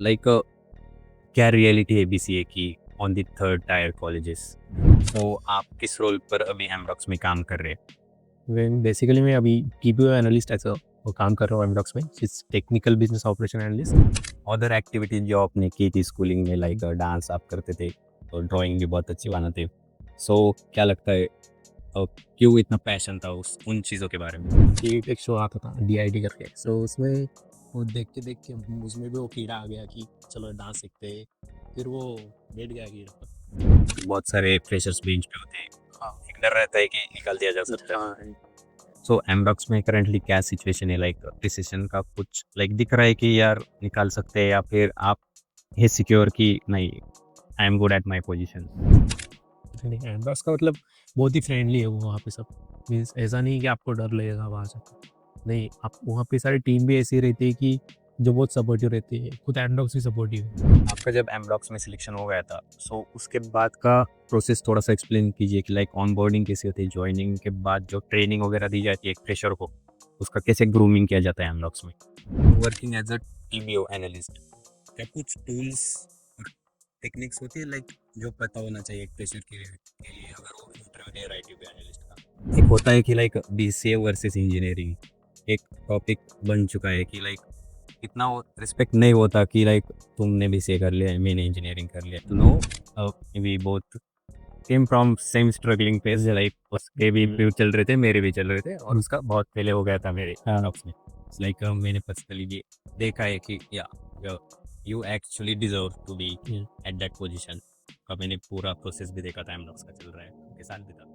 Like क्या reality है BCA की on the third tier colleges. तो आप किस रोल पर अभी एमडॉक्स में काम कर रहे हैं? बेसिकली मैं अभी टीपीओ एनालिस्ट एज वो काम कर रहा हूँ एमडॉक्स में, it's technical business operation analyst. Other activities जो आपने की थी स्कूलिंग में, लाइक डांस आप करते थे और ड्राइंग भी बहुत अच्छी बनाते। सो क्या लगता है, क्यों इतना पैशन था उन चीज़ों के बारे में? एक शो आता था डीआईडी करके, सो उसमें वो देख के उसमें भी वो कीड़ा आ गया कि चलो डांस सीखते हैं। फिर वो बैठ गया कीड़ा पर। बहुत सारे फ्रेशर्स बेंच पे होते हैं, हाँ। एक डर रहता है कि निकाल दिया जा सकता है। हाँ, सो एमडॉक्स में करंटली क्या सिचुएशन है, लाइक डिसीजन का कुछ लाइक दिख रहा है कि यार निकाल सकते हैं, या फिर आप ये सिक्योर कि नहीं, I am good at my position? Amdocs का मतलब बहुत ही फ्रेंडली है वो वहाँ पे सब। मीन्स ऐसा नहीं कि आपको डर लगेगा वहाँ से, नहीं, आप वहाँ पे सारी टीम भी ऐसी रहती है कि जो बहुत सपोर्टिव रहती है, खुद एमडॉक्स भी सपोर्टिव है। आपका जब एमडॉक्स में सिलेक्शन हो गया था, सो उसके बाद का प्रोसेस थोड़ा सा एक्सप्लेन कीजिए कि लाइक ऑन बोर्डिंग कैसी होती है, ज्वाइनिंग के बाद जो ट्रेनिंग वगैरह दी जाती है एक फ्रेशर को, उसका कैसे ग्रूमिंग किया जाता है एमडॉक्स में? Working as a TBO analyst, क्या कुछ टूल्स और टेक्निक्स होती है लाइक जो पता होना चाहिए एक फ्रेशर के लिए अगर वो इंटरव्यू दे रहा है टीबीओ एनालिस्ट का? एक होता है कि लाइक बीसीए वर्सेस इंजीनियरिंग एक टॉपिक बन चुका है कि लाइक इतना रिस्पेक्ट नहीं होता कि लाइक तुमने बीसीए कर लिया, मैंने इंजीनियरिंग कर लिया। तो no, we both came from same struggling phase, like उसके भी इंटरव्यू चल रहे थे, मेरे भी चल रहे थे, और उसका बहुत पहले हो गया था मेरे जॉब्स में। लाइक मैंने पर्सनली भी देखा है कि या you actually deserve to be at that position का। मैंने पूरा प्रोसेस भी देखा था एम का चल रहा है के साथ भी था।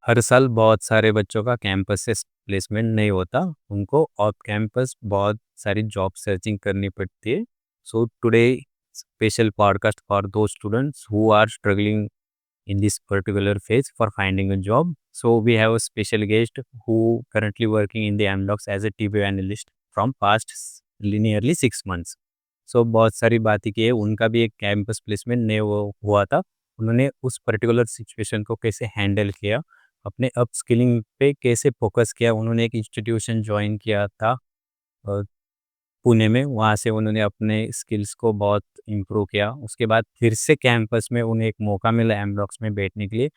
हर साल बहुत सारे बच्चों का कैंपस से प्लेसमेंट नहीं होता, उनको ऑफ कैंपस बहुत सारी जॉब सर्चिंग करनी पड़ती है। So today special podcast for the students who are struggling in this particular phase for finding a job. So we have a special guest who currently working in the Amdocs as a TBO analyst from past nearly 6 months. So बहुत सारी बातें की है, उनका भी एक campus placement नहीं हुआ था। उन्होंने उस पर्टिकुलर सिचुएशन को कैसे हैंडल किया, अपने अप स्किलिंग पे कैसे फोकस किया। उन्होंने एक इंस्टीट्यूशन ज्वाइन किया था पुणे में, वहाँ से उन्होंने अपने स्किल्स को बहुत इम्प्रूव किया। उसके बाद फिर से कैंपस में उन्हें एक मौका मिला एमडॉक्स में बैठने के लिए,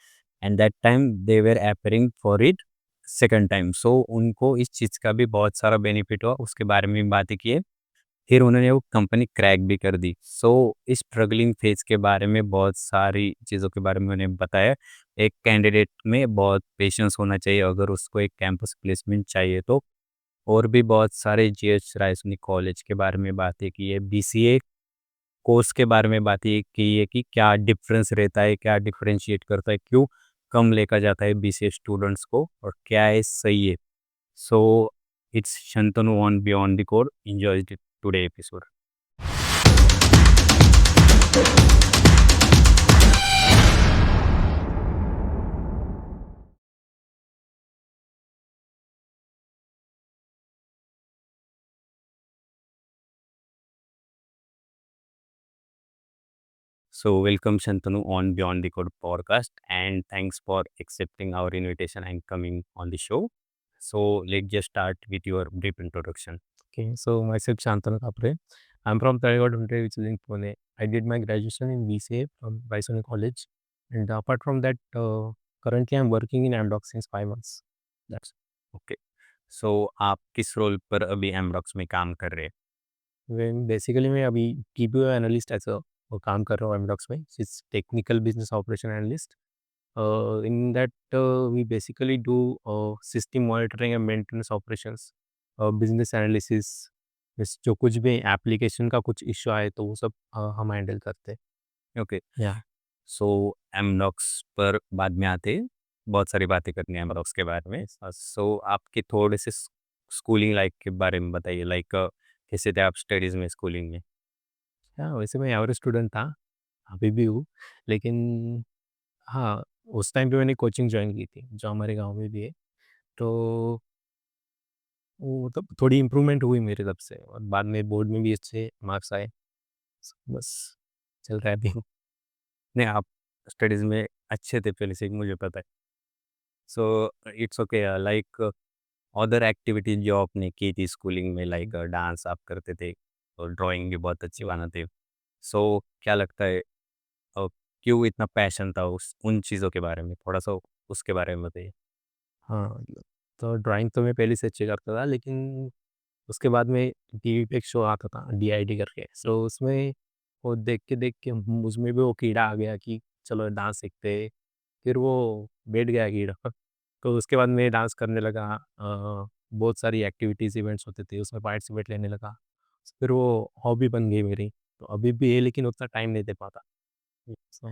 and that time they were appearing for it second time. So उनको इस चीज़ का भी बहुत सारा बेनिफिट हुआ, उसके बारे में भी बातें किए। फिर उन्होंने वो कंपनी क्रैक भी कर दी। सो इस स्ट्रगलिंग फेज के बारे में बहुत सारी चीज़ों के बारे में उन्हें बताया। एक कैंडिडेट में बहुत पेशेंस होना चाहिए अगर उसको एक कैंपस प्लेसमेंट चाहिए तो। और भी बहुत सारे जीएच रायसोनी कॉलेज के बारे में बातें की है, बीसीए कोर्स के बारे में बातें की है कि क्या डिफरेंस रहता है, क्या डिफरेंशिएट करता है, क्यों कम लेकर जाता है बीसीए स्टूडेंट्स को, और क्या है सही है। So it's Shantanu on beyond the code, enjoy today episode. So welcome Shantanu on Beyond the Code podcast, and thanks for accepting our invitation and coming on the show. So let's just start with your brief introduction. Okay, so myself Shantanu Kapre. I'm from Talegaon, which is in Pune. I did my graduation in BCA from Raisoni College, and apart from that, currently I'm working in Amdocs since 5 months. That's Okay. So आप किस role पर अभी Amdocs में काम कर रहे हैं? Basically मैं अभी टीपीओ एनालिस्ट एज वो काम कर रहा हूँ एमडॉक्स में, it's technical business operation analyst. In that, we basically do system monitoring and maintenance operations, business analysis, जो कुछ भी एप्लीकेशन का कुछ इश्यू आए तो वो सब हम हैंडल करते हैं। ओके। या सो एमडॉक्स पर बाद में आते हैं, बहुत सारी बातें करनी है एमडॉक्स के बारे में। सो आपके थोड़े से स्कूलिंग लाइफ के बारे में बताइए, लाइक कैसे थे आप स्टडीज़ में, स्कूलिंग में? हाँ, वैसे मैं एवरेज स्टूडेंट था, अभी भी हूँ, लेकिन हाँ, उस टाइम पे मैंने कोचिंग ज्वाइन की थी जो हमारे गांव में भी है, तो वो मतलब थोड़ी इम्प्रूवमेंट हुई मेरे तब से, और बाद में बोर्ड में भी अच्छे मार्क्स आए। बस चल रहा है अभी। नहीं, आप स्टडीज़ में अच्छे थे पहले से ही, मुझे पता है। So it's okay, like other activities जो आपने की थी स्कूलिंग में, लाइक डांस आप करते थे और ड्राइंग भी बहुत अच्छी बनाते हो, सो क्या लगता है अ, क्यों इतना पैशन था उस उन चीज़ों के बारे में? थोड़ा-सा उसके बारे में बताइए। हाँ, तो ड्राइंग तो मैं पहले से अच्छी करता था, लेकिन उसके बाद में टीवी पे एक शो आता था डीआईडी करके, सो उसमें वो देख के मुझ में भी वो कीड़ा आ गया कि चलो डांस सीखते हैं। फिर वो बैठ गया कीड़ा। तो उसके बाद मैं डांस करने लगा। बहुत सारी एक्टिविटीज़, इवेंट्स होते थे, उसमें पार्टिसिपेट लेने लगा। फिर वो हॉबी बन गई मेरी। तो अभी भी है, लेकिन उतना टाइम नहीं दे पाता। सो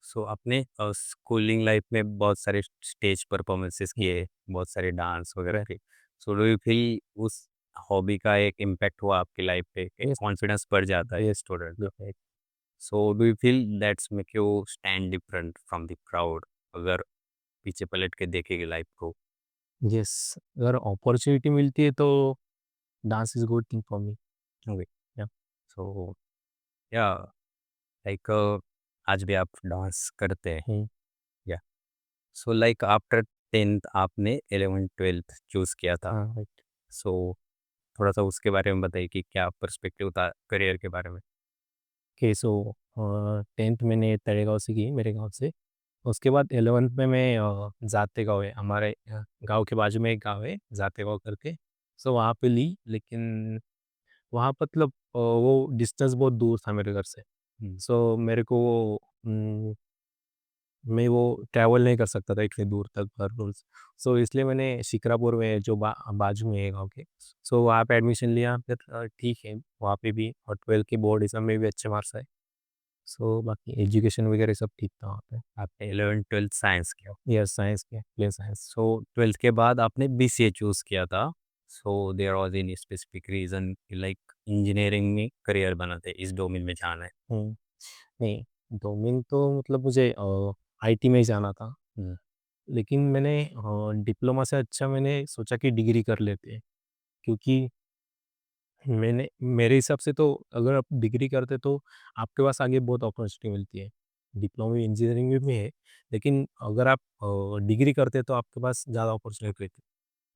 सो आपने स्कूलिंग लाइफ में बहुत सारे स्टेज परफॉर्मेंसेस हुँ, किए, बहुत सारे डांस वगैरह के। सो डू यू फील उस हॉबी का एक इम्पैक्ट हुआ आपकी लाइफ पे, एक यस, कॉन्फिडेंस बढ़ जाता है यस, स्टूडेंट का? Yes, so do you feel that's make you stand different from the crowd, अगर पीछे पलट के देखेंगे लाइफ को? यस। अगर अपॉर्च्युनिटी मिलती है तो dance is good thing for me. Okay. या सो या लाइक आज भी आप डांस करते हैं? हुँ, या सो लाइक आफ्टर 10th आपने 11th-12th चूज़ किया था। हाँ, राइट। सो थोड़ा-सा उसके बारे में बताइए कि क्या पर्सपेक्टिव था करियर के बारे में? ओके, सो 10th मैंने तळेगाँव से की, मेरे गाँव से। उसके बाद 11th में मैं जातेगाँव है, हमारे गाँव के बाजू में एक गाँव है, जातेगाँव करके। सो वहाँ पे ली, लेकिन वहाँ मतलब वो डिस्टेंस बहुत दूर था मेरे घर से। हुँ। सो मेरे को मैं वो ट्रैवल नहीं कर सकता था इतनी दूर तक हर रोज़। सो इसलिए मैंने शिक्रापुर में, जो बाजू में है गाँव के, सो वहाँ पे एडमिशन लिया। फिर ठीक है, वहाँ पे भी और 12th के बोर्ड एग्ज़ाम में भी अच्छे मार्क्स आए। सो बाकी एजुकेशन वगैरह सब ठीक था वहाँ पे। आपने 11th-12th साइंस किया। यस, साइंस के, प्लेन साइंस। सो 12th के बाद आपने बीसीए चूज़ किया था। So there was any specific reason कि लाइक इंजीनियरिंग में करियर बनाते हैं, इस डोमेन में जाना है? हुँ, नहीं, डोमेन तो मतलब मुझे आईटी में ही जाना था। हुँ। लेकिन मैंने डिप्लोमा से अच्छा मैंने सोचा कि डिग्री कर लेते हैं, क्योंकि मेरे हिसाब से तो अगर आप डिग्री करते तो आपके पास आगे बहुत अपॉर्चुनिटी मिलती है। डिप्लोमा में इंजीनियरिंग में है, लेकिन अगर आप डिग्री करते तो आपके पास ज़्यादा अपॉर्चुनिटी रहती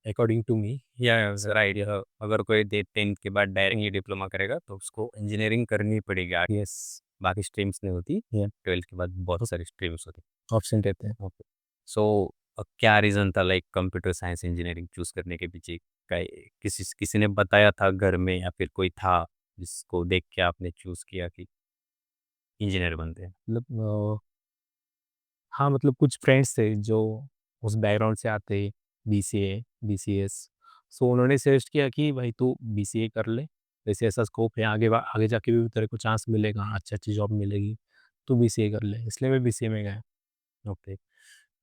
है, अकॉर्डिंग टू मी। या राइट, अगर कोई 10th के बाद हुँ, डायरेक्टली डिप्लोमा करेगा तो उसको इंजीनियरिंग करनी पड़ेगी आगे, यस, बाकी स्ट्रीम्स नहीं होती। या 12th के बाद बहुत सारी स्ट्रीम्स होती ऑप्शन रहते हैं। हैं। ओके। सो क्या रीज़न था like computer science engineering choose करने के पीछे? का किसी किसी ने बताया था घर में, या फिर कोई था जिसको देख के आपने चूज़ किया कि इंजीनियर बनते हैं? मतलब हाँ, मतलब कुछ फ्रेंड्स थे जो उस बैकग्राउंड से आते, बीसीए, बीसीएस। सो उन्होंने सजेस्ट किया कि भाई तू बीसीए कर ले, वैसे ऐसा स्कोप है, आगे जाके भी तेरे को चांस मिलेगा, अच्छी-अच्छी जॉब मिलेगी, तू बीसीए कर ले। इसलिए मैं बीसीए में गया। ओके।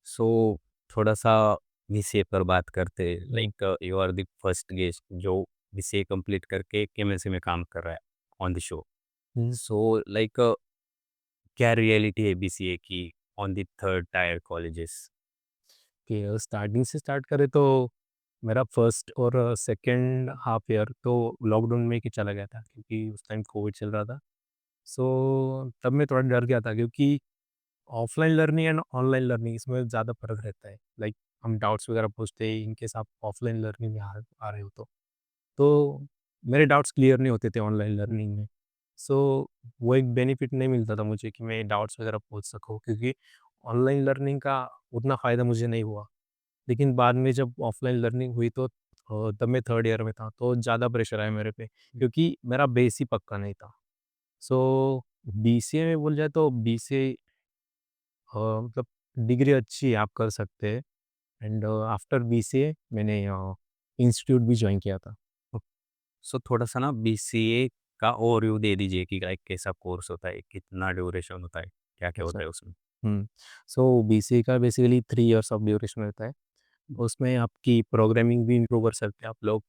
सो थोड़ा-सा बीसीए पर बात करते हैं, hmm, like you are the first guest जो बीसीए कंप्लीट करके एमएनसी में काम कर रहा है on the show. Hmm, so like क्या रियलिटी है बीसीए की on the third tier colleges? कि स्टार्टिंग से स्टार्ट करें तो मेरा फर्स्ट और सेकंड हाफ ईयर तो लॉकडाउन में ही चला गया था, क्योंकि उस टाइम कोविड चल रहा था। सो तब मैं थोड़ा डर गया था, क्योंकि offline learning and online learning, इसमें ज़्यादा फ़र्क रहता है। लाइक हम डाउट्स वगैरह पूछते हैं, इन केस आप ऑफलाइन लर्निंग में आ रहे हो तो मेरे डाउट्स क्लियर नहीं होते थे ऑनलाइन लर्निंग में। सो वो एक बेनिफिट नहीं मिलता था मुझे कि मैं डाउट्स वगैरह पूछ सकूँ, क्योंकि ऑनलाइन लर्निंग का उतना फ़ायदा मुझे नहीं हुआ। लेकिन बाद में जब ऑफलाइन लर्निंग हुई तो तब मैं थर्ड ईयर में था, तो ज़्यादा प्रेशर आया मेरे पे, क्योंकि मेरा बेस ही पक्का नहीं था। सो बीसीए में बोल जाए तो बीसीए मतलब डिग्री अच्छी है, आप कर सकते हैं। एंड आफ्टर बीसीए मैंने इंस्टीट्यूट भी जॉइन किया था। सो थोड़ा-सा ना बीसीए का ओवरव्यू दे दीजिए कि लाइक कैसा कोर्स होता है, कितना ड्यूरेशन होता है, क्या-क्या अच्छा। होता है उसमें? हुँ। सो बीसीए का बेसिकली 3 इयर्स ऑफ ड्यूरेशन रहता है। उसमें आपकी प्रोग्रामिंग भी इम्प्रूव कर सकते हैं आप लोग।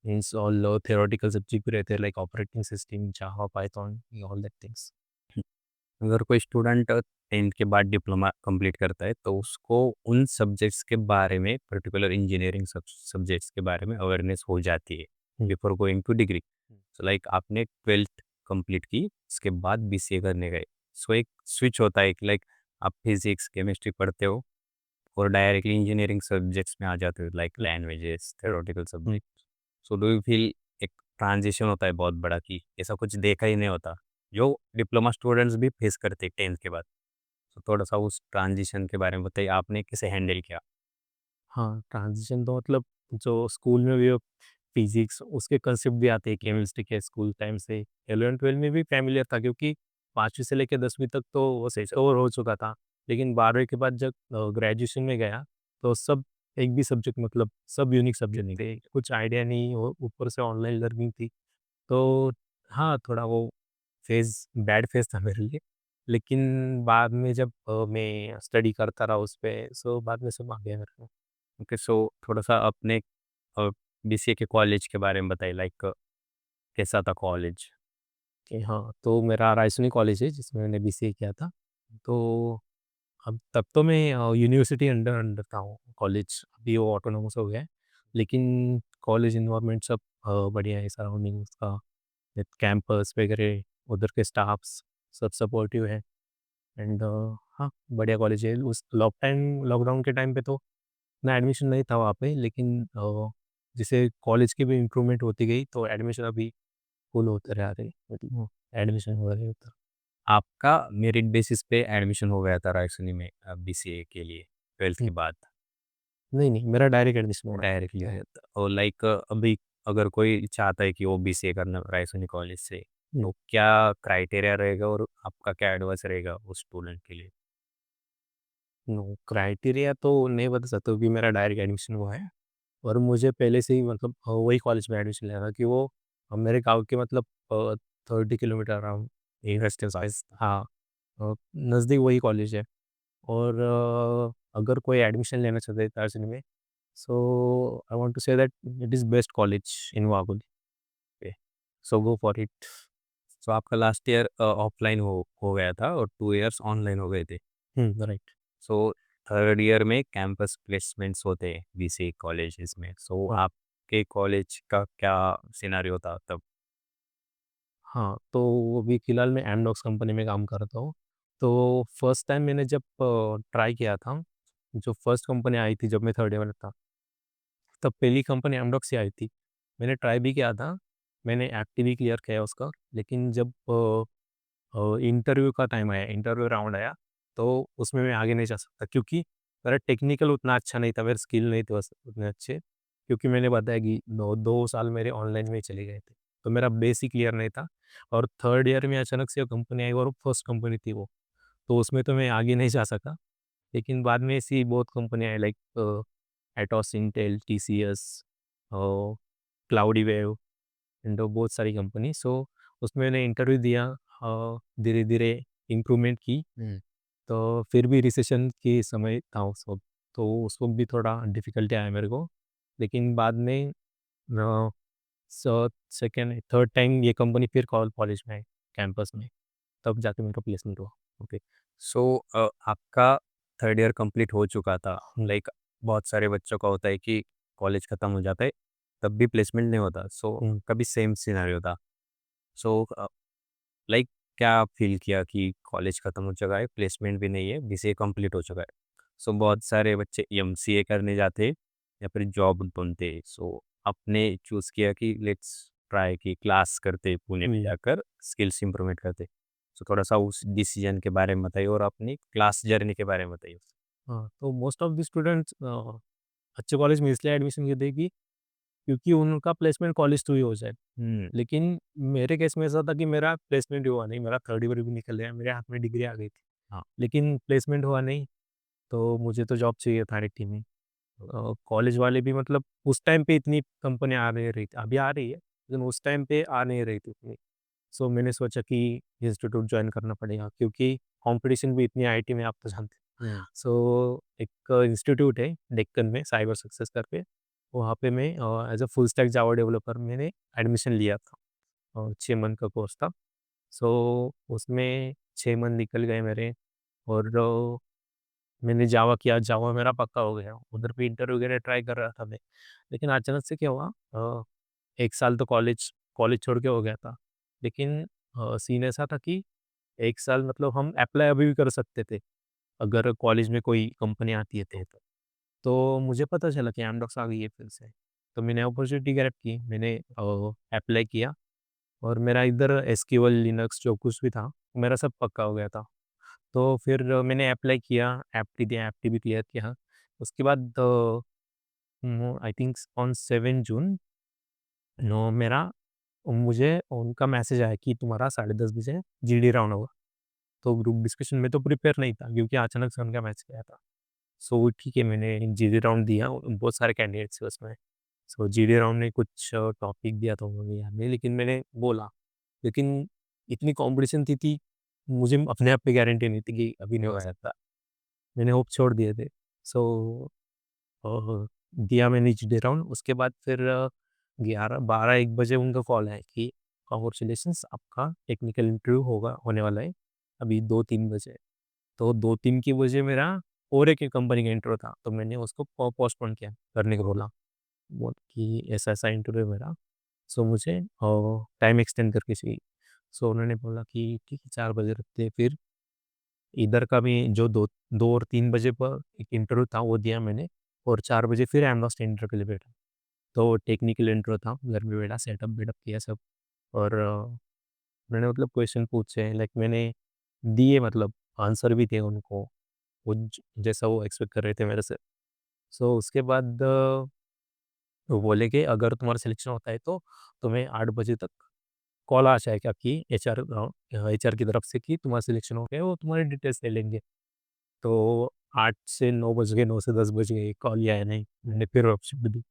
मीन्स ऑल थियोरेटिकल सब्जेक्ट भी रहते हैं, like operating system, Java, Python, all that things. अगर कोई स्टूडेंट 10th के बाद डिप्लोमा कंप्लीट करता है तो उसको उन सब्जेक्ट्स के बारे में, पर्टिकुलर इंजीनियरिंग सब्जेक्ट्स के बारे में अवेयरनेस हो जाती है hmm. Before going to degree. So like आपने 12th कंप्लीट की, उसके बाद बीसीए करने गए। सो एक स्विच होता है कि लाइक आप फिजिक्स केमिस्ट्री पढ़ते हो, और डायरेक्टली इंजीनियरिंग सब्जेक्ट्स में आ जाते हो like languages, theoretical hmm. Subject. So do you feel एक ट्रांजिशन होता है बहुत बड़ा कि ऐसा कुछ देखा ही नहीं होता, जो डिप्लोमा स्टूडेंट्स भी फेस करते 10th के बाद। तो थोड़ा-सा उस ट्रांजिशन के बारे में बताइए, आपने कैसे हैंडल किया? हाँ, ट्रांज़िशन तो मतलब जो स्कूल में भी फिज़िक्स उसके कांसेप्ट भी आते हैं केमिस्ट्री के स्कूल टाइम से। 11th-12 में भी फ़ैमिलियर था क्योंकि 5वीं से लेके 10वीं तक तो वो सही से कवर हो चुका था। लेकिन 12वीं के बाद जब ग्रेजुएशन में गया तो सब एक भी सब्जेक्ट मतलब सब यूनिक सब्जेक्ट यूनिक। थे। कुछ आइडिया नहीं और ऊपर से ऑनलाइन लर्निंग थी। तो हाँ, थोड़ा वो बैड फ़ेज़ था मेरे लिए। लेकिन बाद में जब मैं स्टडी करता रहा उस पे सो बाद में सब आ गया मेरे को। ओके, सो थोड़ा-सा अपने अ, बीसीए के कॉलेज के बारे में बताइए, लाइक कैसा था कॉलेज? कि हाँ, तो मेरा रायसोनी कॉलेज है जिसमें मैंने बीसीए किया था। तो अब तब तो मैं यूनिवर्सिटी अंडर अंडर था वो कॉलेज, अभी वो ऑटोनॉमस हो गया है। लेकिन कॉलेज एनवायरनमेंट सब बढ़िया है, सराउंडिंग उसका, कैंपस वगैरह, उधर के स्टाफ्स सब सपोर्टिव है एंड हाँ, बढ़िया कॉलेज है। उस लॉकडाउन के टाइम पे तो ना एडमिशन नहीं था वहाँ पे, लेकिन जैसे कॉलेज की भी इम्प्रूवमेंट होती गई तो एडमिशन अभी फुल होते रहा रहे मतलब एडमिशन हो रहे उधर। आपका मेरिट बेसिस पे एडमिशन हो गया था रायसोनी में बीसीए के लिए 12th हुँ, के बाद? नहीं, नहीं मेरा डायरेक्ट एडमिशन हुआ है। डायरेक्टली हो जाता और लाइक अभी अगर कोई चाहता है कि वो बीसीए करना रायसोनी कॉलेज से, हुँ, तो क्या क्राइटेरिया रहेगा और आपका क्या एडवाइस रहेगा उस स्टूडेंट के लिए? नो क्राइटेरिया तो नहीं बता सकता क्योंकि मेरा डायरेक्ट एडमिशन हुआ है और मुझे पहले से ही मतलब वही कॉलेज में एडमिशन लेना था कि वो मेरे गाँव के मतलब 30 किलोमीटर अराउंड डिस्टेंस वाइज़ हाँ, नज़दीक वही कॉलेज है और अगर कोई एडमिशन लेना चाहता है दार्जिलिंग में so I want to say that it is best college in वागुल। Okay, so go for it. So आपका लास्ट ईयर ऑफलाइन हो गया था और 2 इयर्स ऑनलाइन हो गए थे। राइट। सो थर्ड ईयर में कैंपस प्लेसमेंट्स होते हैं बीसीए कॉलेजेस में। सो हाँ, आपके कॉलेज का क्या सिनेरियो था तब? हाँ, तो अभी फ़िलहाल मैं एमडॉक्स कंपनी में काम करता हूँ। तो फर्स्ट टाइम मैंने जब ट्राई किया था, जो फर्स्ट कंपनी आई थी जब मैं थर्ड ईयर में था, तब पहली कंपनी एमडॉक्स ही आई थी। मैंने ट्राई भी किया था, मैंने एफटी भी क्लियर किया उसका, लेकिन जब इंटरव्यू का टाइम आया, इंटरव्यू राउंड आया, तो उसमें मैं आगे नहीं जा सकता क्योंकि मेरा टेक्निकल उतना अच्छा नहीं था, मेरे स्किल नहीं थे बस उतने अच्छे, क्योंकि मैंने बताया कि 2 साल मेरे ऑनलाइन में ही चले गए थे। तो मेरा बेस ही क्लियर नहीं था और थर्ड ईयर में अचानक से वो कंपनी आई और वो फर्स्ट कंपनी थी वो, तो उसमें तो मैं आगे नहीं जा सका। लेकिन बाद में ऐसी बहुत कंपनी आई लाइक एटॉस, इंटेल, टीसीएस और क्लाउडीवेव एंड बहुत सारी कंपनी। सो उसमें मैंने इंटरव्यू दिया, धीरे-धीरे इम्प्रूवमेंट की, हुँ। तो फिर भी रिसेशन के समय था उस वक़्त, तो उस वक़्त भी थोड़ा डिफ़िकल्टी आया मेरे को। लेकिन बाद में अ, सेकंड थर्ड टाइम ये कंपनी फिर कॉलेज में आई, कैंपस में, तब जाके मेरा प्लेसमेंट हुआ। ओके। सो आपका थर्ड ईयर कंप्लीट हो चुका था। हुँ, लाइक बहुत सारे बच्चों का होता है कि कॉलेज खत्म हो जाता है, तब भी प्लेसमेंट नहीं होता। सो हुँ, कभी सेम सिनेरियो था। सो लाइक क्या फ़ील किया कि कॉलेज खत्म हो चुका है, प्लेसमेंट भी नहीं है, बीसीए कंप्लीट हो चुका है। सो बहुत सारे बच्चे एमसीए करने जाते या फिर जॉब ढूँढते। सो आपने चूज़ किया कि लेट्स ट्राई कि क्लास करते पुणे में हुँ। जाकर स्किल्स इंप्रूवमेंट करते। सो थोड़ा-सा उस डिसीजन के बारे में बताइए और अपनी क्लास जर्नी के बारे में बताइए। हाँ, तो मोस्ट ऑफ द स्टूडेंट्स अच्छे कॉलेज में इसलिए एडमिशन लेते हैं कि क्योंकि उनका प्लेसमेंट कॉलेज थ्रू ही हो जाए। हुँ। लेकिन मेरे केस में ऐसा था कि मेरा प्लेसमेंट ही हुआ नहीं, मेरा थर्ड ईयर भी निकल गया, मेरे हाथ में डिग्री आ गई थी। हाँ। लेकिन प्लेसमेंट हुआ नहीं, तो मुझे तो जॉब चाहिए था डायरेक्ट ही में। कॉलेज वाले भी मतलब उस टाइम पे इतनी कंपनी आ नहीं रही थी, अभी आ रही है, लेकिन उस टाइम पे आ नहीं रही थी उतनी। सो मैंने सोचा कि इंस्टीट्यूट जॉइन करना पड़ेगा क्योंकि कॉम्पिटिशन भी इतनी आईटी में आप तो जानते हैं। हुँ। सो एक इंस्टीट्यूट है डेक्कन में साइबर सक्सेस करके, वहाँ पे मैं as a full stack Java developer मैंने एडमिशन लिया था और 6 मंथ का कोर्स था। सो उसमें 6 मंथ निकल गए मेरे और मैंने जावा किया, जावा मेरा पक्का हो गया। उधर भी इंटरव्यू वगैरह ट्राई कर रहा था मैं। लेकिन अचानक से क्या हुआ 1 साल तो कॉलेज कॉलेज छोड़ के हो गया था। लेकिन सीन ऐसा था कि 1 साल मतलब हम अप्लाई अभी भी कर सकते थे। अगर कॉलेज में कोई कंपनी आती है तो मुझे पता चला कि एमडॉक्स आ गई है फिर से। तो मैंने अपॉर्चुनिटी ग्रैब की, मैंने अप्लाई किया और मेरा इधर एसक्यूएल, लिनक्स जो कुछ भी था, मेरा सब पक्का हो गया था। तो फिर मैंने अप्लाई किया, एप्टी दिया, एप्टी भी क्लियर किया। उसके बाद I think on 7 June no मेरा मुझे उनका मैसेज आया कि तुम्हारा 10:30 बजे जीडी राउंड होगा। तो ग्रुप डिस्कशन में तो प्रिपेयर नहीं था क्योंकि अचानक से उनका मैसेज आया था। सो ठीक है, मैंने जीडी राउंड दिया, बहुत सारे कैंडिडेट्स थे उसमें। सो जीडी राउंड में कुछ टॉपिक दिया था उन्होंने याद नहीं, लेकिन मैंने बोला। लेकिन इतनी कॉम्पिटिशन थी, मुझे अपने आप पे गारंटी नहीं थी कि अभी नहीं हो सकता। मैंने होप छोड़ दिए थे। सो दिया मैंने जीडी राउंड। उसके बाद फिर 11-12-1 बजे उनका कॉल आया कि कांग्रेचुलेशंस, आपका टेक्निकल इंटरव्यू होगा, होने वाला है अभी 2-3 बजे। तो 2-3 की बजे मेरा और एक कंपनी का इंटरव्यू था, तो मैंने उसको पोस्टपोन किया, करने को बोला। बोल कि ऐसा-ऐसा इंटरव्यू है मेरा, सो मुझे टाइम एक्सटेंड करके चाहिए। सो उन्होंने बोला कि ठीक है, 4 बजे रखते हैं। फिर इधर का भी जो 2 और 3 बजे पर एक इंटरव्यू था, वो दिया मैंने और 4 बजे फिर एमडॉस इंटरव्यू के लिए बैठा। तो टेक्निकल इंटरव्यू था, घर में बैठा, सेटअप-वेटअप किया सब। और मैंने मतलब क्वेश्चन पूछे, लाइक मैंने दिए, मतलब आंसर भी थे उनको, वो जैसा वो एक्सपेक्ट कर रहे थे मेरे से। सो उसके बाद वो बोले कि अगर तुम्हारा सिलेक्शन होता है तो तुम्हें 8 बजे तक कॉल आ जाएगा कि एचआर की तरफ से कि तुम्हारा सिलेक्शन हो गया है, वो तुम्हारी डिटेल्स ले लेंगे। तो 8 से 9 बज गए, 9 से 10 बज गए, कॉल ही आया नहीं। मैंने फिर ऑप्शन दी।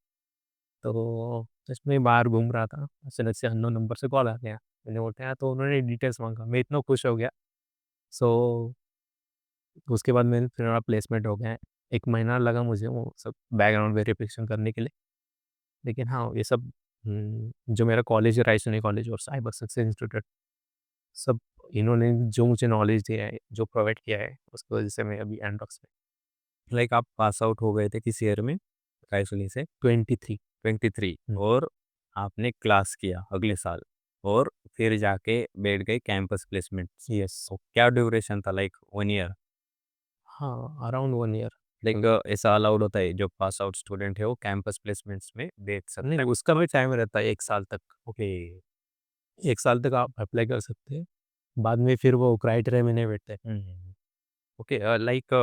तो जस्ट मैं बाहर घूम रहा था, अचानक से अननोन नंबर से कॉल आ गया। मैंने उठाया तो उन्होंने डिटेल्स माँगा, मैं इतना खुश हो गया। सो उसके बाद मैंने फिर मेरा प्लेसमेंट हो गया। 1 महीना लगा मुझे वो सब बैकग्राउंड वेरिफिकेशन करने के लिए। लेकिन हाँ, ये सब जो मेरा कॉलेज है, रायसोनी कॉलेज और साइबर सक्सेस इंस्टीट्यूट, सब इन्होंने जो मुझे नॉलेज दिया है, जो प्रोवाइड किया है, उसकी वजह से मैं अभी एंडॉक्स में। लाइक आप पास आउट हो गए थे किस ईयर में रायसोनी से? 23। 23। हुँ। और आपने क्लास किया अगले साल और फिर जाके बैठ गए कैंपस प्लेसमेंट। यस। तो क्या ड्यूरेशन था, लाइक 1 ईयर? हाँ, अराउंड 1 ईयर। लाइक ऐसा अलाउड होता है जो पास आउट स्टूडेंट है वो कैंपस प्लेसमेंट्स में देख नहीं, सकता है? उसका भी टाइम रहता है 1 साल तक। ओके। 1 साल तक आप अप्लाई कर सकते हैं। बाद में फिर वो क्राइटेरिया में नहीं बैठते। ओके। लाइक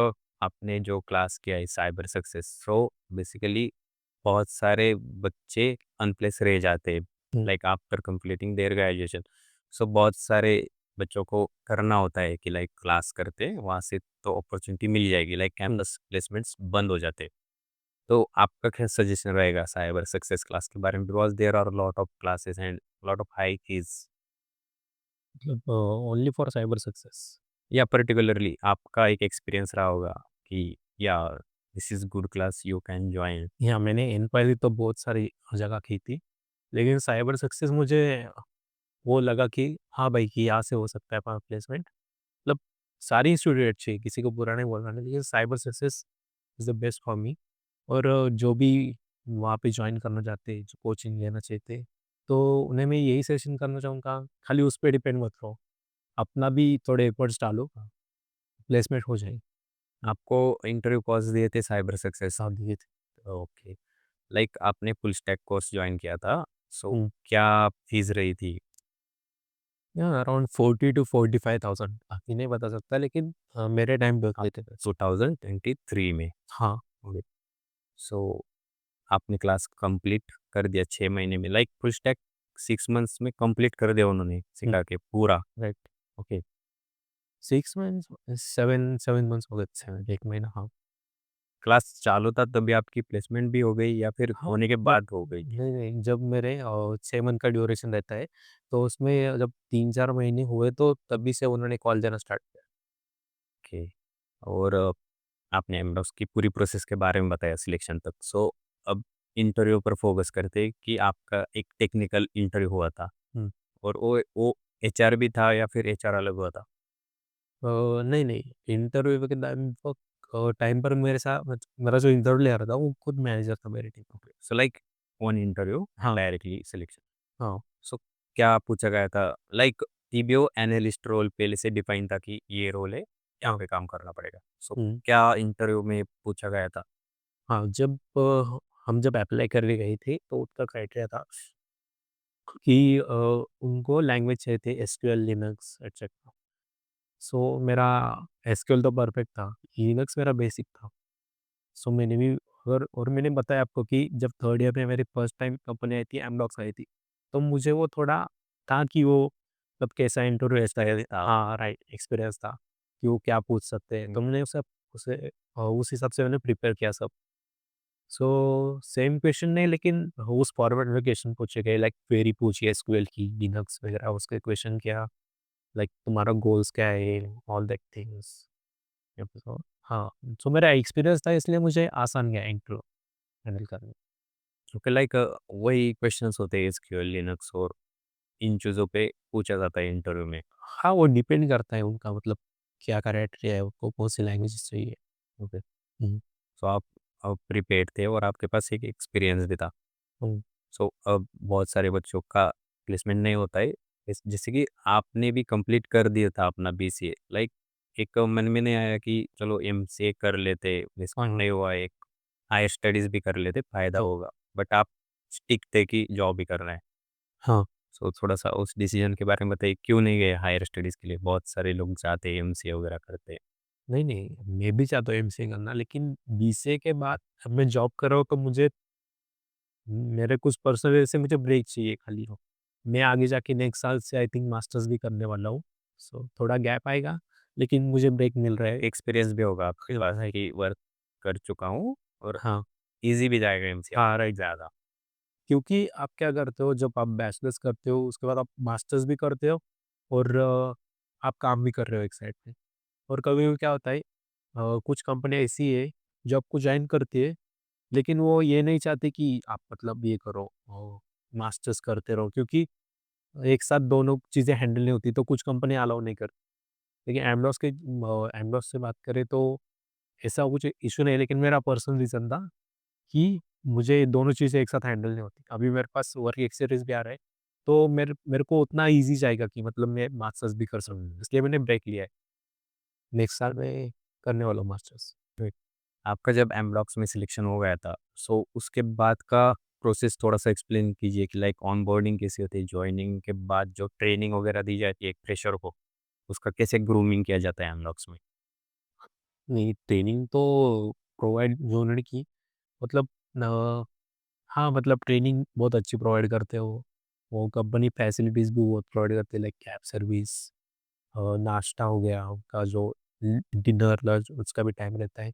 आपने जो क्लास किया है साइबर सक्सेस, सो बेसिकली बहुत सारे बच्चे अनप्लेस रह जाते हैं hmm, like after completing their graduation. So बहुत सारे बच्चों को करना होता है कि लाइक क्लास करते वहाँ से तो अपॉर्चुनिटी मिल जाएगी, लाइक हुँ। कैंपस प्लेसमेंट्स बंद हो जाते। तो आपका क्या सजेशन रहेगा साइबर सक्सेस क्लास के बारे में, because there are lot of classes and lot of high fees? मतलब ओनली फॉर साइबर सक्सेस। या पर्टिकुलरली आपका एक एक्सपीरियंस रहा होगा कि या this is good class you can join? यहाँ मैंने इंक्वायरी तो बहुत सारी जगह की थी, लेकिन साइबर सक्सेस मुझे वो लगा कि हाँ भाई, कि यहाँ से हो सकता है अपना प्लेसमेंट। मतलब सारी इंस्टीट्यूट अच्छी है, किसी को बुरा नहीं बोलना है, लेकिन cyber success is the best for me. और जो भी वहाँ पे जॉइन करना चाहते हैं, जो कोचिंग लेना चाहते हैं, तो उन्हें मैं यही सजेशन करना चाहूँगा, खाली उस पे डिपेंड मत रहो, अपना भी थोड़े एफर्ट्स डालो, प्लेसमेंट हो जाएगी। आपको इंटरव्यू कॉल्स दिए थे साइबर सक्सेस? साथ दिए थे। ओके। लाइक आपने फुल स्टैक कोर्स ज्वाइन किया था, सो हुँ, क्या फीस रही थी? या अराउंड 40 टू 45,000, बाकी नहीं बता सकता, लेकिन मेरे टाइम पे उतने थे पैसे। 2023 में? हाँ, ओके। सो आपने क्लास कंप्लीट कर दिया 6 महीने में, लाइक फुल स्टैक 6 मंथ्स में कंप्लीट कर दिया उन्होंने हुँ, सिखा के पूरा? राइट। ओके। 6 मंथ्स, 7 मंथ्स हो गए, 7 1 महीना, हाँ। क्लास चालू था तभी आपकी प्लेसमेंट भी हो गई या फिर हाँ, होने के जब बाद हो गई? नहीं, नहीं, जब मेरे 6 मंथ का ड्यूरेशन रहता है, तो उसमें जब 3-4 महीने हुए, तो तभी से उन्होंने कॉल देना स्टार्ट किया। ओके। और आपने एमडॉस की पूरी प्रोसेस के बारे में बताया सिलेक्शन तक। सो अब इंटरव्यू पर फोकस करते हैं कि आपका एक टेक्निकल इंटरव्यू हुआ था हुँ। और वो एचआर भी था या फिर एचआर अलग हुआ था? नहीं, नहीं, इंटरव्यू के टाइम पर मेरे साथ मेरा जो इंटरव्यू ले रहा था, वो खुद मैनेजर था मेरी टीम का। सो लाइक वन इंटरव्यू हाँ, डायरेक्टली सिलेक्शन। हाँ। सो क्या पूछा गया था? लाइक टीबीओ एनालिस्ट रोल पहले से डिफाइन था कि ये रोल है यहाँ पे काम करना पड़ेगा। सो हुँ। क्या इंटरव्यू में पूछा गया था? हाँ, हम जब अप्लाई करने गए थे तो उसका क्राइटेरिया था कि उनको लैंग्वेज चाहिए थे एसक्यूएल, लिनक्स एटसेट्रा। सो मेरा एसक्यूएल तो परफेक्ट था, लिनक्स मेरा बेसिक था। सो मैंने भी और मैंने बताया आपको कि जब 3rd ईयर में मेरी फर्स्ट टाइम कंपनी आई थी, एमडॉक्स आई थी, तो मुझे वो थोड़ा था कि वो मतलब कैसा इंटरव्यू ऐसा है, हाँ, राइट, एक्सपीरियंस था कि वो क्या पूछ सकते हैं। तो मैंने उसे उस हिसाब से मैंने प्रिपेयर किया सब। सो सेम क्वेश्चन नहीं, लेकिन उस फॉरवर्ड में क्वेश्चन पूछे गए, लाइक क्वेरी पूछी एसक्यूएल की, लिनक्स वगैरह उसके क्वेश्चन किया, लाइक तुम्हारा गोल्स क्या है, ऑल दैट थिंग्स। सो हाँ, सो मेरा एक्सपीरियंस था इसलिए मुझे आसान गया इंटरव्यू हैंडल करने। क्योंकि लाइक वही क्वेश्चंस होते हैं एसक्यूएल, लिनक्स और इन चीज़ों पे पूछा जाता है इंटरव्यू में। हाँ, वो डिपेंड करता है उनका मतलब क्या क्राइटेरिया है, उनको कौन-सी लैंग्वेजेस चाहिए। ओके। हुँ, सो आप प्रिपेयर्ड थे और आपके पास एक एक्सपीरियंस भी था। हुँ, सो अब बहुत सारे बच्चों का प्लेसमेंट नहीं होता है। जैसे कि आपने भी कंप्लीट कर दिया था अपना बीसीए, लाइक एक मन में नहीं आया कि चलो एमसीए कर लेते, प्लेसमेंट हाँ, नहीं हुआ, एक हायर स्टडीज भी कर लेते, फायदा हाँ, होगा, बट आप स्टिक थे कि जॉब ही करना है। हाँ। सो थोड़ा सा उस डिसीजन के बारे में बताइए, क्यों नहीं गए हायर स्टडीज के लिए? बहुत सारे लोग जाते हैं, एमसीए वगैरह करते हैं। नहीं, नहीं, मैं भी चाहता हूँ एमसीए करना, लेकिन बीसीए के बाद अब मैं जॉब कर रहा हूँ तो मुझे मेरे कुछ पर्सनल वजह से मुझे ब्रेक चाहिए खाली हो। मैं आगे जाके नेक्स्ट साल से आई थिंक मास्टर्स भी करने वाला हूँ। सो थोड़ा गैप आएगा, लेकिन मुझे ब्रेक मिल रहा है। एक्सपीरियंस भी होगा आपके पास राइट, कि वर्क कर चुका हूँ और हाँ, इजी भी जाएगा एमसीए हाँ, आपके लिए राइट। ज़्यादा। क्योंकि आप क्या करते हो जब आप बैचलर्स करते हो, उसके बाद आप मास्टर्स भी करते हो और आप काम भी कर रहे हो एक साइड पे। और कभी-कभी क्या होता है, कुछ कंपनी ऐसी है जो आपको जॉइन करती है, लेकिन वो ये नहीं चाहते कि आप मतलब ये करो, मास्टर्स करते रहो, क्योंकि एक साथ दोनों चीज़ें हैंडल नहीं होती, तो कुछ कंपनी अलाउ नहीं करती। लेकिन एमडॉस से बात करें तो ऐसा कुछ इश्यू नहीं है, लेकिन मेरा पर्सनल रीज़न था कि मुझे दोनों चीज़ें एक साथ हैंडल नहीं होती। अभी मेरे पास वर्क एक्सपीरियंस भी आ रहा है, तो मेरे मेरे को उतना ईज़ी जाएगा कि मतलब मैं मास्टर्स भी कर सकूँ। इसलिए मैंने ब्रेक लिया है। नेक्स्ट साल मैं करने वाला हूँ मास्टर्स। राइट। आपका जब एमब्लॉक्स में सिलेक्शन हो गया था, सो उसके बाद का प्रोसेस थोड़ा-सा एक्सप्लेन कीजिए कि लाइक ऑनबोर्डिंग कैसी होती है? जॉइनिंग के बाद जो ट्रेनिंग वगैरह दी जाती है एक फ्रेशर को, उसका कैसे ग्रूमिंग किया जाता है एमब्लॉक्स में? नहीं, ट्रेनिंग तो प्रोवाइड जो उन्होंने की, मतलब न हाँ, मतलब ट्रेनिंग बहुत अच्छी प्रोवाइड करते हो। वो कंपनी फैसिलिटीज़ भी बहुत प्रोवाइड करती है, लाइक कैब सर्विस, नाश्ता हो गया, उनका जो डिनर, लंच उसका भी टाइम रहता है।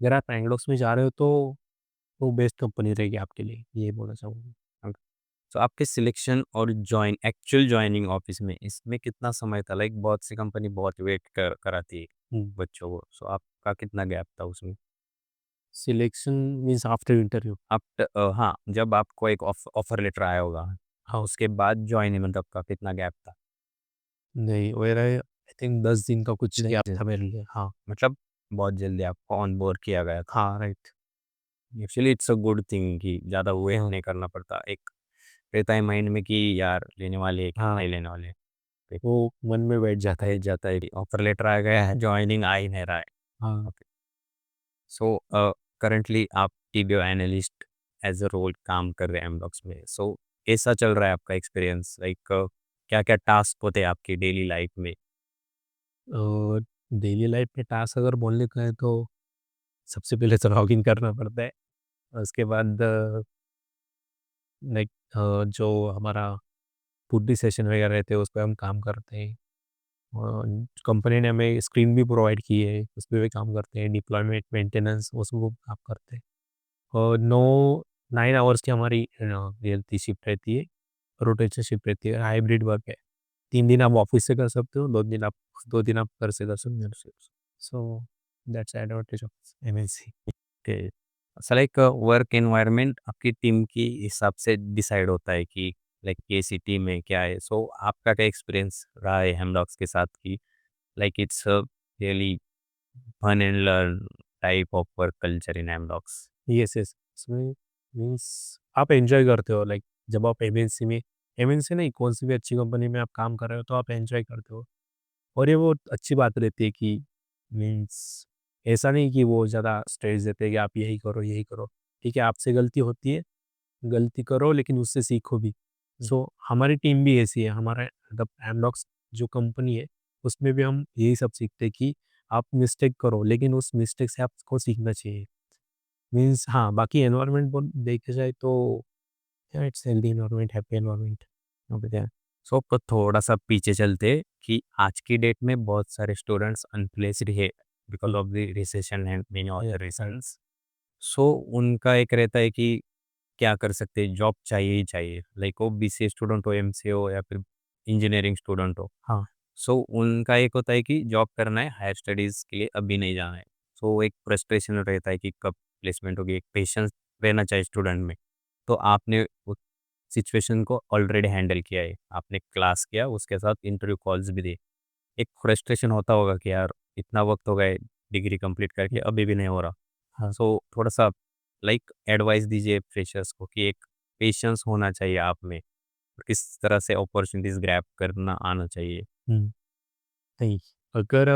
अगर आप बैंगलोर में जा रहे हो तो वो बेस्ट कंपनी रहेगी आपके लिए, ये बोलना चाहूँगा। तो आपके सिलेक्शन और एक्चुअल जॉइनिंग ऑफिस में इसमें कितना समय था? लाइक बहुत सी कंपनी बहुत वेट कराती है हुँ, बच्चों को, सो आपका कितना गैप था उसमें? Selection means after interview. हाँ, जब आपको एक ऑफर लेटर आया होगा, हाँ, उसके बाद जॉइनिंग मतलब का कितना गैप था? नहीं, मेरा आई थिंक 10 दिन का कुछ नहीं, गैप जी। था मेरे लिए। हाँ, मतलब बहुत जल्दी आपको ऑन बोर्ड किया गया था। हाँ, right. Actually it's a good thing कि ज़्यादा वेट हाँ, नहीं करना पड़ता। एक रहता है माइंड में कि यार लेने वाले हैं कि हाँ, नहीं लेने वाले हैं। फिर वो मन में बैठ जाता है। रह जाता है कि ऑफर लेटर आ गया है, जॉइनिंग आ ही नहीं रहा है। हाँ, ओके। सो करंटली आप TBO analyst as a role काम कर रहे हैं एमडॉक्स में। सो कैसा चल रहा है आपका एक्सपीरियंस? लाइक क्या-क्या टास्क होते हैं आपकी डेली लाइफ में? डेली लाइफ में टास्क अगर बोलने का है तो सबसे पहले तो लॉगिन करना पड़ता है। उसके बाद लाइक जो हमारा फूड सेशन वगैरह रहते हैं उस पे हम काम करते हैं। कंपनी ने हमें स्क्रीन भी प्रोवाइड की है, उस पे भी काम करते हैं, डिप्लॉयमेंट, मेंटेनेंस वो सब काम करते हैं। और 9 आवर्स की हमारी रियलिटी शिफ्ट रहती है, रोटेशन शिफ्ट रहती है, हाइब्रिड वर्क है। 3 दिन आप ऑफिस से कर सकते हो, 2 दिन आप घर से कर सकते हो। So that's advantage of MNC. Okay. अच्छा, लाइक वर्क एनवायरनमेंट आपकी टीम की हिसाब से डिसाइड होता है कि लाइक कैसी टीम है, क्या है? सो आपका क्या एक्सपीरियंस रहा है हेमलॉक्स के साथ कि like it's really fun and learn type of work culture in Amdocs? Yes, yes. इसमें मीन्स आप एन्जॉय करते हो, लाइक जब आप एमएनसी नहीं, कौन सी भी अच्छी कंपनी में आप काम कर रहे हो तो आप एन्जॉय करते हो। और ये बहुत अच्छी बात रहती है कि मीन्स ऐसा नहीं कि वो ज़्यादा स्ट्रेस देते हैं कि आप यही करो, यही करो। ठीक है, आपसे गलती होती है, गलती करो लेकिन उससे सीखो भी। सो हमारी टीम भी ऐसी है, हमारा मतलब एमडॉक्स जो कंपनी है, उसमें भी हम यही सब सीखते हैं कि आप मिस्टेक करो, लेकिन उस मिस्टेक से आपको सीखना चाहिए। मीन्स हाँ, बाकी एनवायरनमेंट बोल देखे जाए तो it's healthy environment, happy environment यहाँ पे क्या है। सो आपको थोड़ा सा पीछे चलते कि आज की डेट में बहुत सारे स्टूडेंट्स अनप्लेस्ड है because hmm, of the recession and many या अदर राइट, रीजंस। सो उनका एक रहता है कि क्या कर सकते हैं, जॉब चाहिए ही चाहिए, लाइक वो बीसीए स्टूडेंट हो, एमसीए हो या फिर इंजीनियरिंग स्टूडेंट हो। हाँ, सो उनका एक होता है कि जॉब करना है, हायर स्टडीज़ के लिए अभी नहीं जाना है। सो एक फ्रस्ट्रेशन रहता है कि कब प्लेसमेंट होगी, एक पेशेंस रहना चाहिए स्टूडेंट में। तो आपने उस सिचुएशन को ऑलरेडी हैंडल किया है, आपने क्लास किया, उसके साथ इंटरव्यू कॉल्स भी दिए। एक फ्रस्ट्रेशन होता होगा कि यार इतना वक्त हो गया है डिग्री कंप्लीट करके, हुँ, अभी भी नहीं हो रहा। हाँ, सो थोड़ा-सा लाइक एडवाइस दीजिए फ्रेशर्स को कि एक पेशेंस होना चाहिए आप में, और किस तरह से अपॉर्च्युनिटीज़ ग्रैब करना आना चाहिए। हुँ, नहीं, अगर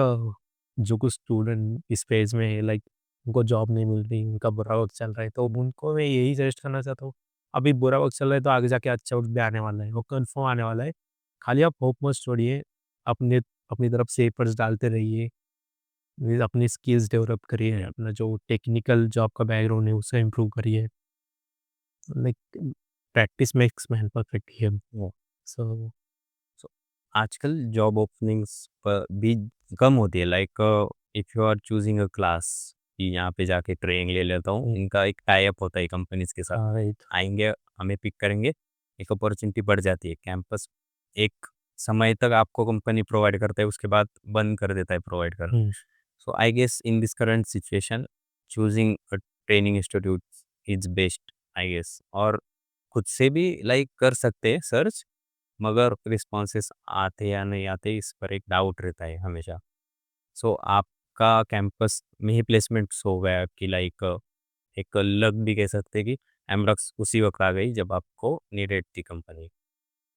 जो कुछ स्टूडेंट इस फेज़ में है लाइक उनको जॉब नहीं मिल रही, उनका बुरा वक़्त चल रहा है, तो उनको मैं यही सजेस्ट करना चाहता हूँ, अभी बुरा वक़्त चल रहा है तो आगे जाके अच्छा वक़्त भी आने वाला है, वो कन्फर्म आने वाला है। खाली आप होप मत छोड़िए, अपने अपनी तरफ से एफर्ट्स डालते रहिए, अपनी स्किल्स डेवलप करिए, अपना जो टेक्निकल जो आपका बैकग्राउंड है उसे इम्प्रूव करिए। Like practice makes man perfect here. वो सो सो आजकल जॉब ओपनिंग्स भी कम होती है, like if you are choosing a class कि यहाँ पे जाके ट्रेनिंग ले लेता हूँ, हुँ, इनका एक टाई अप होता है कंपनीज़ के साथ। हाँ, राइट। आएँगे, हमें पिक करेंगे, एक अपॉर्च्युनिटी बढ़ जाती है। कैंपस एक समय तक आपको कंपनी प्रोवाइड करता है, उसके बाद बंद कर देता है प्रोवाइड करना। हुँ, So I guess in this current situation, choosing a training institute is best, I guess. और खुद से भी लाइक कर सकते हैं सर्च, मगर रिस्पॉन्सेस आते या नहीं आते इस पर एक डाउट रहता है हमेशा। सो आपका कैंपस में ही प्लेसमेंट्स हो गया कि लाइक एक लक भी कह सकते हैं कि एमरक्स उसी वक्त आ गई जब आपको नीडेड थी कंपनी।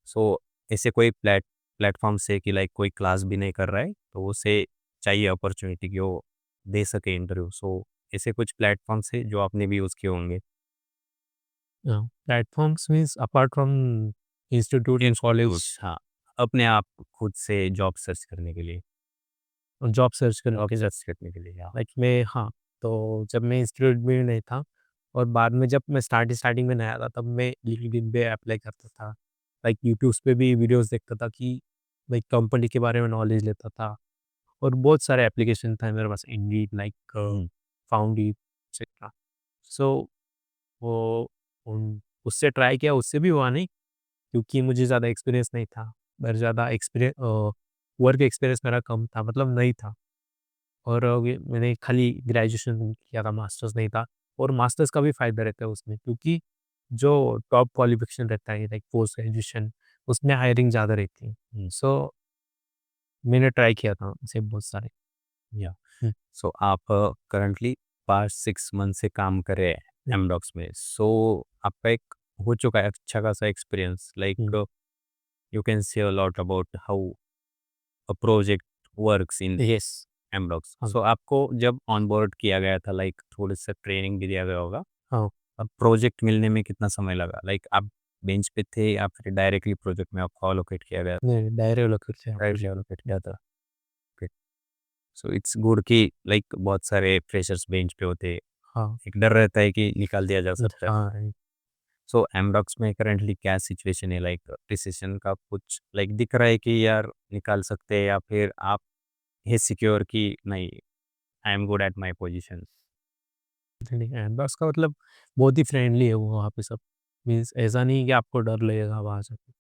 सो ऐसे कोई प्लेटफ़ॉर्म से कि लाइक कोई क्लास भी नहीं कर रहा है, तो उसे चाहिए अपॉर्च्युनिटी कि वो दे सके इंटरव्यू। सो ऐसे कुछ प्लेटफ़ॉर्म्स हैं जो आपने भी यूज़ किए होंगे? Platforms means apart from institute and college institutes, हाँ, अपने आप खुद से जॉब सर्च करने के लिए, जॉब सर्च करने जॉब के लिए। सर्च करने के लिए, हाँ। लाइक मैं हाँ, तो जब मैं इंस्टीट्यूट में नहीं था और बाद में जब मैं स्टार्टिंग में नया था तब मैं लिंक्डइन पे अप्लाई करता था। लाइक यूट्यूब्स पे भी वीडियोज़ देखता था कि लाइक कंपनी के बारे में नॉलेज लेता था और बहुत सारे एप्लीकेशन था मेरे पास इंडीड लाइक हुँ, फाउंडीड एक्सेट्रा। सो वो उन उससे ट्राई किया, उससे भी हुआ नहीं क्योंकि मुझे ज़्यादा एक्सपीरियंस नहीं था। मेरा ज़्यादा वर्क एक्सपीरियंस मेरा कम था मतलब नहीं था। और ये मैंने खाली ग्रेजुएशन किया था, मास्टर्स नहीं था और मास्टर्स का भी फ़ायदा रहता है उसमें क्योंकि जो टॉप क्वालिफ़िकेशन रहता है लाइक पोस्ट ग्रेजुएशन उसमें हायरिंग ज़्यादा रहती है। हुँ, सो मैंने ट्राई किया था ऐसे बहुत सारे। या हुँ, सो आप करंटली पास्ट 6 मंथ से काम कर रहे हैं हुँ, एमडॉक्स में। सो आपका एक हो चुका है अच्छा खासा experience, hmm, like you can say a lot about how a project works in yes, Amdocs. हाँ, सो आपको जब ऑनबोर्ड किया गया था, लाइक थोड़ी-सा ट्रेनिंग भी दिया गया होगा। हाँ। अब प्रोजेक्ट मिलने में कितना समय लगा? लाइक आप बेंच पे थे या फिर डायरेक्टली प्रोजेक्ट में आपको एलोकेट किया गया? नहीं, डायरेक्ट लोकल से डायरेक्टली प्रोजेक्ट। एलोकेट किया था। ओके। सो इट्स गुड कि लाइक बहुत सारे फ्रेशर्स बेंच पे होते। हाँ, एक डर रहता है कि निकाल दिया जा सकता है। हाँ, सो एमडॉक्स में करंटली क्या सिचुएशन है? लाइक रिसेशन का कुछ लाइक दिख रहा है कि यार निकाल सकते हैं, या फिर आप ये सिक्योर कि नहीं, I am good at my position? नहीं, एम्बेस का मतलब बहुत ही फ्रेंडली है वो वहाँ पे सब। मीन्स ऐसा नहीं है कि आपको डर लगेगा वहाँ जाके।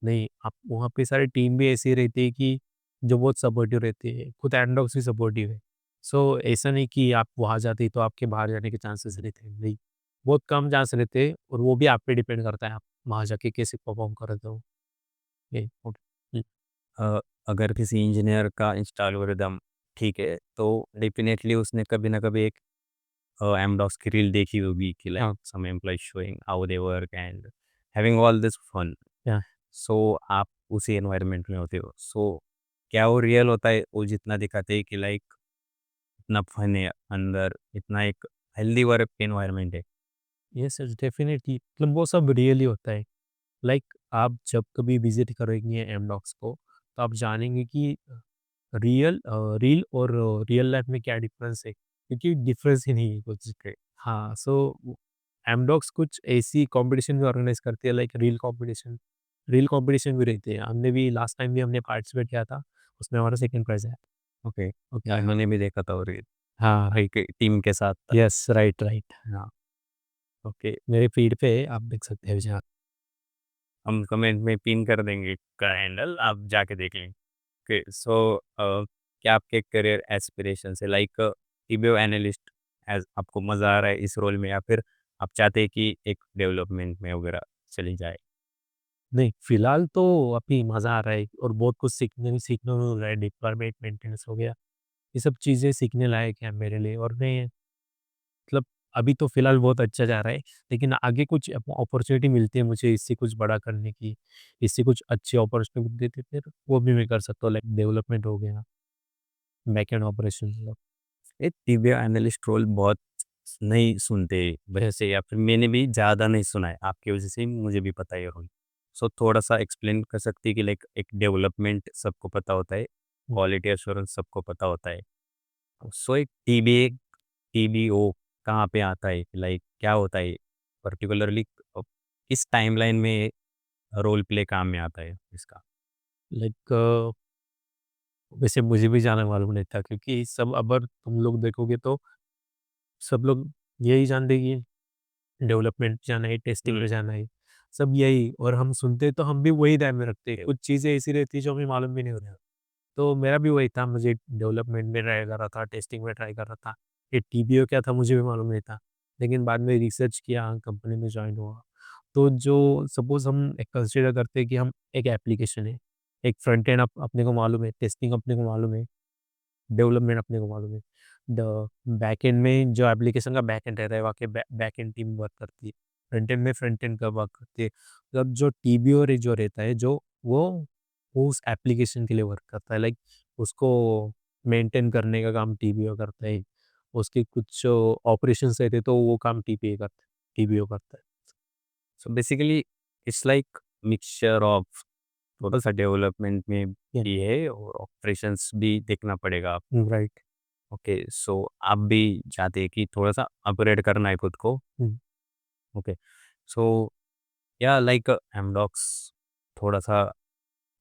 नहीं, आप वहाँ पे सारी टीम भी ऐसी रहती है कि जो बहुत सपोर्टिव रहती है। खुद एंडॉक्स भी सपोर्टिव है। सो ऐसा नहीं कि आप वहाँ जाते ही तो आपके बाहर जाने के चांसेस रहते हैं, नहीं। बहुत कम चांस रहते हैं और वो भी आप पे डिपेंड करता है, आप वहाँ जाके कैसे परफ़ॉर्म कर रहे हो। ये हुँ, अगर किसी इंजीनियर का इंस्टॉल एल्गोरिदम ठीक है, तो डेफिनेटली उसने कभी ना कभी एक एमडॉस की रील देखी होगी कि लाइक हाँ, some employees showing how they work and having all this fun. Yeah so आप उसी एनवायरनमेंट में होते हो। सो क्या वो रियल होता है वो जितना दिखाते हैं कि लाइक इतना फन है अंदर, इतना एक हेल्दी वर्क एनवायरनमेंट है। यस यस, डेफिनेटली मतलब वो सब रियल ही होता है। लाइक आप जब कभी विजिट करेंगे एमडॉक्स को, तो आप जानेंगे कि रील और रियल लाइफ में क्या डिफरेंस है, क्योंकि डिफरेंस ही नहीं है कुछ के। हाँ, सो एमडॉक्स कुछ ऐसी कॉम्पिटिशन भी ऑर्गेनाइज करती है, लाइक रील कॉम्पिटिशन भी रहती है। हमने भी लास्ट टाइम भी हमने पार्टिसिपेट किया था, उसमें हमारा सेकंड प्राइज है। ओके, ओके, या हाँ। मैंने भी देखा था, और हाँ, एक टीम के साथ था। Yes, right, right. हाँ, ओके, मेरे फीड पे आप देख सकते हैं जहाँ। हम कमेंट में पिन कर देंगे का हैंडल, आप जाके देख लेंगे। ओके, सो क्या आपके करियर एस्पिरेशन है, लाइक टीबीओ एनालिस्ट, एज आपको मज़ा आ रहा है इस रोल में, या फिर आप चाहते हैं कि एक डेवलपमेंट में वगैरह चली जाए? नहीं, फिलहाल तो अभी मज़ा आ रहा है और बहुत कुछ सीखने को मिल रहा है। डिप्लॉयमेंट मेंटेनेंस हो गया, ये सब चीज़ें सीखने लायक हैं मेरे लिए। और मैं मतलब अभी तो फिलहाल बहुत अच्छा जा रहा है, लेकिन आगे कुछ अपॉर्चुनिटी मिलती है मुझे इससे कुछ बड़ा करने की, इससे कुछ अच्छी अपॉर्चुनिटी देते फिर वो भी मैं कर सकता हूँ, लाइक डेवलपमेंट हो गया, बैकएंड ऑपरेशन मतलब। ये टीबीओ एनालिस्ट रोल बहुत नहीं सुनते वैसे, या फिर मैंने भी ज़्यादा नहीं सुना है, आपकी वजह से ही मुझे भी पता है ये रोल। सो थोड़ा सा एक्सप्लेन कर सकती है कि लाइक एक डेवलपमेंट सबको पता होता है, हुँ, क्वालिटी एश्योरेंस सबको पता होता है, सो एक टीबीओ कहाँ पे आता है, लाइक क्या होता है पर्टिकुलरली, किस टाइमलाइन में रोल प्ले काम में आता है इसका? लाइक वैसे मुझे भी ज़्यादा मालूम नहीं था, क्योंकि सब अगर तुम लोग देखोगे तो सब लोग यही जानते हैं कि डेवलपमेंट जाना है, टेस्टिंग में जाना है, सब यही। और हम सुनते तो हम भी वही ध्यान में रखते हैं। कुछ चीज़ें ऐसी रहती है जो हमें मालूम भी नहीं होता। तो मेरा भी वही था, मुझे डेवलपमेंट में ट्राई कर रहा था, टेस्टिंग में ट्राई कर रहा था। ये टीबीओ क्या था मुझे भी मालूम नहीं था। लेकिन बाद में रिसर्च किया, कंपनी में जॉइन हुआ। तो जो सपोज़ हम एक कंसीडर करते हैं कि हम एक एप्लीकेशन है, एक फ्रंट एंड अपने को मालूम है, टेस्टिंग अपने को मालूम है, डेवलपमेंट अपने को मालूम है। द बैकएंड में जो एप्लीकेशन का बैकएंड रहता है, वहाँ के बैकएंड टीम वर्क करती है। फ्रंट एंड में फ्रंट एंड का वर्क करती है। मतलब जो टीबीओ जो रहता है, जो वो उस एप्लीकेशन के लिए वर्क करता है, लाइक उसको मेंटेन करने का काम टीबीओ करता है। उसके कुछ ऑपरेशंस रहते हैं, तो वो काम टीबीओ करता है। So basically it's like mixture of, थोड़ा सा डेवलपमेंट में या भी है और ऑपरेशंस भी देखना पड़ेगा। राइट। ओके, सो आप भी चाहते हैं कि थोड़ा सा अपग्रेड करना है खुद को। हुँ, ओके, सो या लाइक एमडॉक्स, थोड़ा सा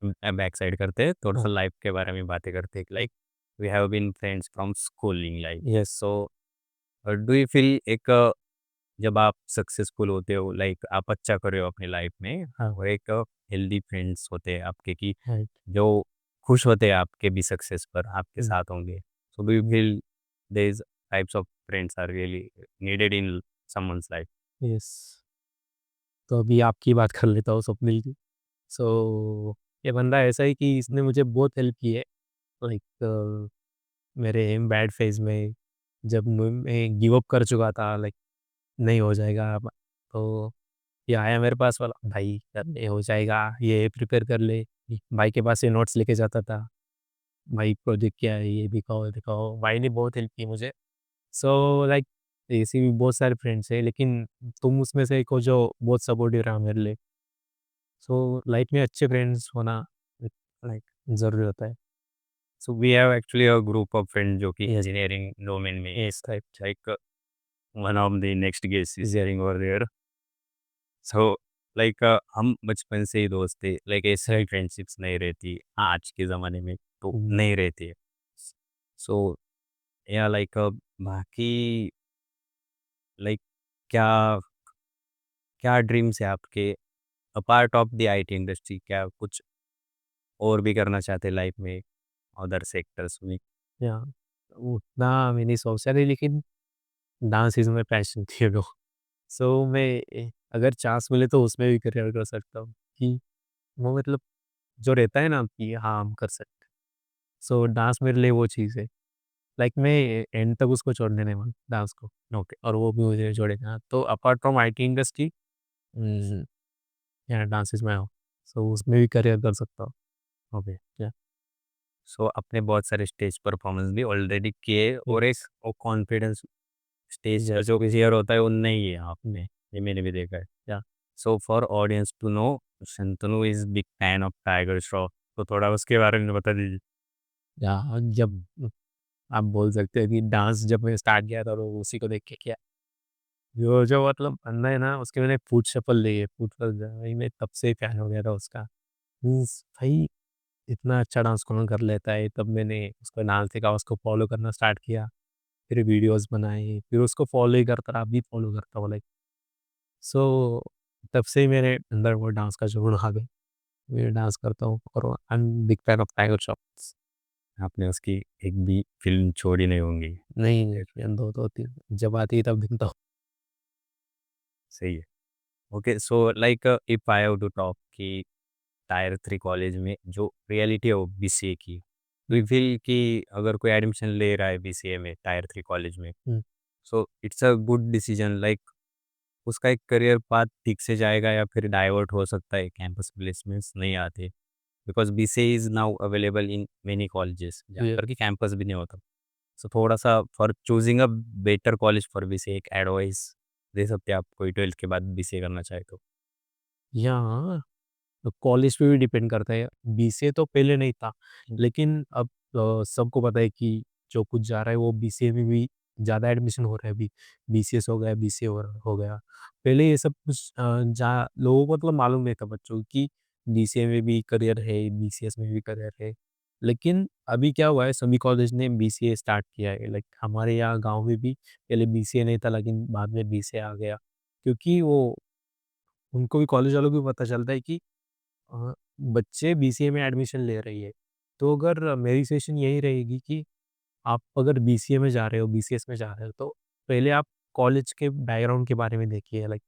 बैक साइड करते हैं, थोड़ा हाँ, सा लाइफ के बारे में बातें करते हैं, like we have been friends from schooling life. Yes, so do you feel एक जब आप सक्सेसफुल होते हो, लाइक आप अच्छा कर रहे हो अपनी लाइफ में, हाँ, और एक हेल्दी फ्रेंड्स होते हैं आपके, कि राइट। जो खुश होते हैं आपके भी सक्सेस पर, आपके हुँ, साथ होंगे, सो do you feel these types of friends are really needed in someone's life? Yes. तो अभी आपकी बात कर लेता हूँ स्वप्निल की। सो ये बंदा ऐसा है कि इसने मुझे बहुत हेल्प की है, लाइक मेरे बैड फेज़ में, जब मैं गिव अप कर चुका था, लाइक नहीं हो जाएगा अब, तो ये आया मेरे पास बोला, भाई कर हो जाएगा, ये प्रिपेयर कर ले। भाई के पास से नोट्स लेके जाता था, भाई प्रोजेक्ट क्या है, ये दिखाओ दिखाओ। भाई ने बहुत हेल्प की मुझे। सो लाइक ऐसे भी बहुत सारे फ्रेंड्स हैं, लेकिन तुम उसमें से एक हो जो बहुत सपोर्टिव रहा मेरे लिए। सो लाइफ में अच्छे फ्रेंड्स होना लाइक ज़रूरी होता है। So we have actually a group of friends जो कि यस, engineering domain में है, yes, right, like one of the next guest is sharing over there. So like हम बचपन से ही दोस्त थे, like ऐसे राइट। फ्रेंडशिप्स नहीं रहती आज के ज़माने में, तो हुँ, नहीं रहती है। So yeah, like बाकी लाइक क्या क्या ड्रीम्स है आपके apart of the IT industry, क्या कुछ और भी करना चाहते हैं लाइफ में, अदर सेक्टर्स में? या उतना मैंने सोचा नहीं, लेकिन डांस इज़ माय पैशन थी नो। सो मैं अगर चांस मिले तो उसमें भी करियर कर सकता हूँ, कि वो मतलब जो रहता है ना कि हाँ, हम कर सकते हैं। सो डांस मेरे लिए वो चीज़ है। लाइक मैं एंड तक उसको छोड़ने नहीं वाला डांस को। ओके, और वो भी मुझे छोड़ेगा। तो अपार्ट फ्रॉम आईटी इंडस्ट्री, उम, या डांस इज़ माय हॉबी। सो उसमें भी करियर कर सकता हूँ। ओके, या सो आपने बहुत सारे स्टेज परफॉर्मेंस भी ऑलरेडी किए और एक यस, वो कॉन्फिडेंस स्टेज पर यस, जो शेयर होता है वो नहीं है आपने, ये मैंने भी देखा है। या so for audience to know, Shantanu is big fan of Tiger Shroff, तो थोड़ा उसके बारे में बता दीजिए। या जब आप बोल सकते हैं कि डांस जब मैं स्टार्ट किया था तो उसी को देख के किया। जो जो मतलब बंदा है ना उसके मैंने फुट शफल ली है, फुट शफल भाई मैं तब से फैन हो गया था उसका। मीन्स भाई इतना अच्छा डांस कौन कर लेता है, तब मैंने उसका डांस देखा, उसको फॉलो करना स्टार्ट किया, फिर वीडियोज़ बनाए, फिर उसको फॉलो ही करता रहा, अभी फॉलो करता हूँ लाइक। सो तब से ही मेरे अंदर वो डांस का जुनून आ गया। मैं डांस करता हूँ और I am big fan of Tiger Shroff. आपने उसकी एक भी फ़िल्म छोड़ी नहीं होंगी। नहीं, नहीं, 2-2 3 जब आती है तब देखता हूँ। सही है। Okay, so like if I have to talk कि टायर 3 कॉलेज में जो रियलिटी है वो बीसीए की, डू यू फील कि अगर कोई एडमिशन ले रहा है बीसीए में टायर 3 कॉलेज में, hmm, so it's a good decision, like उसका एक करियर पाथ ठीक से जाएगा या फिर डाइवर्ट हो सकता है, कैंपस प्लेसमेंट्स नहीं आते? Because BCA is now available in many colleges जहाँ ये पर कि कैंपस भी नहीं होता। सो थोड़ा-सा for choosing a better college for BCA एक एडवाइस दे सकते हैं आप, कोई 12th के बाद बीसीए करना चाहे तो? यहाँ तो कॉलेज पे भी डिपेंड करता है। बीसीए तो पहले नहीं था, हुँ। लेकिन अब सबको पता है कि जो कुछ जा रहा है वो बीसीए में भी ज़्यादा एडमिशन हो रहा है अभी। बीसीएस हो गया, बीसीए हो गया। पहले ये सब कुछ जा लोगों को मतलब मालूम नहीं था बच्चों को कि बीसीए में भी करियर है, बीसीएस में भी करियर है। लेकिन अभी क्या हुआ है सभी कॉलेज ने बीसीए स्टार्ट किया है। लाइक हमारे यहाँ गाँव में भी पहले बीसीए नहीं था लेकिन बाद में बीसीए आ गया। क्योंकि वो उनको भी कॉलेज वालों को भी पता चलता है कि अ, बच्चे बीसीए में एडमिशन ले रही है, तो अगर मेरी सजेशन यही रहेगी कि आप अगर बीसीए में जा रहे हो, बीसीएस में जा रहे हो, तो पहले आप कॉलेज के बैकग्राउंड के बारे में देखिए, लाइक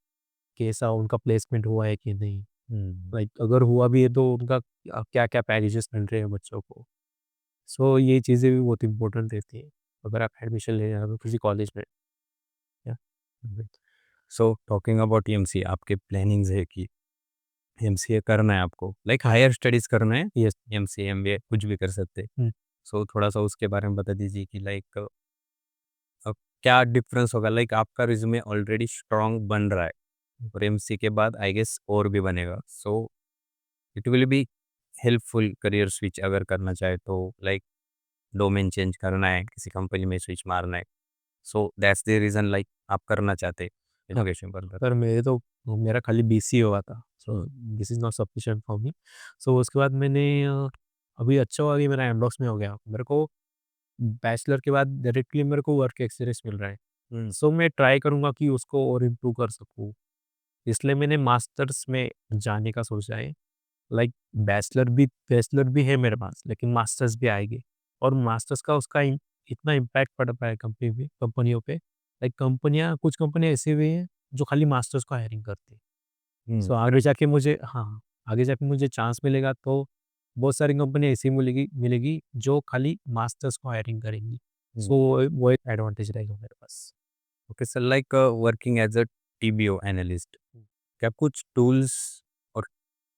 कैसा उनका प्लेसमेंट हुआ है कि नहीं? हुँ। लाइक अगर हुआ भी है तो उनका क्या-क्या पैकेजेस मिल रहे हैं बच्चों को? सो ये चीज़ें भी बहुत इम्पोर्टेंट रहती है, अगर आप एडमिशन लेने जा रहे हो किसी कॉलेज में। या सो टॉकिंग अबाउट एमसीए, आपके प्लानिंग्स है कि एमसीए करना है आपको, लाइक हायर स्टडीज़ करना है, यस। एमसीए, एमबीए कुछ भी कर सकते हैं। हुँ, सो थोड़ा-सा उसके बारे में बता दीजिए कि लाइक क्या डिफरेंस होगा? लाइक आपका रिज़्यूमे ऑलरेडी स्ट्रॉन्ग बन रहा है और एमसीए के बाद आई गेस और भी बनेगा। So it will be helpful career switch अगर करना चाहे तो, लाइक डोमेन चेंज करना है, किसी कंपनी में स्विच मारना है। So that's the reason like आप करना चाहते हैं हाँ। Education further. पर मेरा खाली बीसीए हुआ था, so this is not sufficient for me. So उसके बाद मैंने अभी अच्छा हुआ कि मेरा एमडॉक्स में हो गया। मेरे को बैचलर के बाद डायरेक्टली मेरे को वर्क एक्सपीरियंस मिल रहा है। हुँ, सो मैं ट्राई करूँगा कि उसको और इम्प्रूव कर सकूँ। इसलिए मैंने मास्टर्स में जाने का सोचा है। लाइक बैचलर भी है मेरे पास, लेकिन मास्टर्स भी आएगी और मास्टर्स का उसका इतना इम्पैक्ट पड़ रहा है कंपनियों पे। लाइक कुछ कंपनियाँ ऐसी भी हैं जो खाली मास्टर्स को हायरिंग करती है। हुँ, सो आगे जाके मुझे चांस मिलेगा तो बहुत सारी कंपनी ऐसी मिलेगी मिलेगी जो खाली मास्टर्स को हायरिंग करेंगी। हुँ। सो वो एक एडवांटेज रहेगा मेरे पास। Okay sir, like working as a TBO analyst, क्या कुछ टूल्स और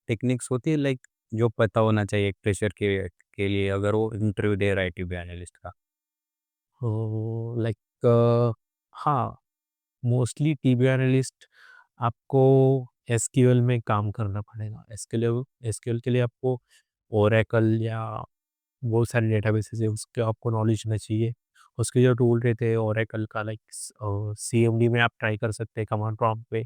टेक्निक्स होती है लाइक जो पता होना चाहिए एक फ्रेशर के लिए अगर वो इंटरव्यू दे रहा है टीबीओ एनालिस्ट का? लाइक हाँ, मोस्टली टीबी एनालिस्ट आपको एसक्यूएल में काम करना पड़ेगा। एसक्यूएल के लिए आपको ओरेकल या बहुत सारे डेटाबेसेस है उसके आपको नॉलेज होना चाहिए। उसके जो टूल रहते हैं ओरेकल का लाइक सीएमडी में आप ट्राई कर सकते हैं कमांड प्रॉम्प्ट पे।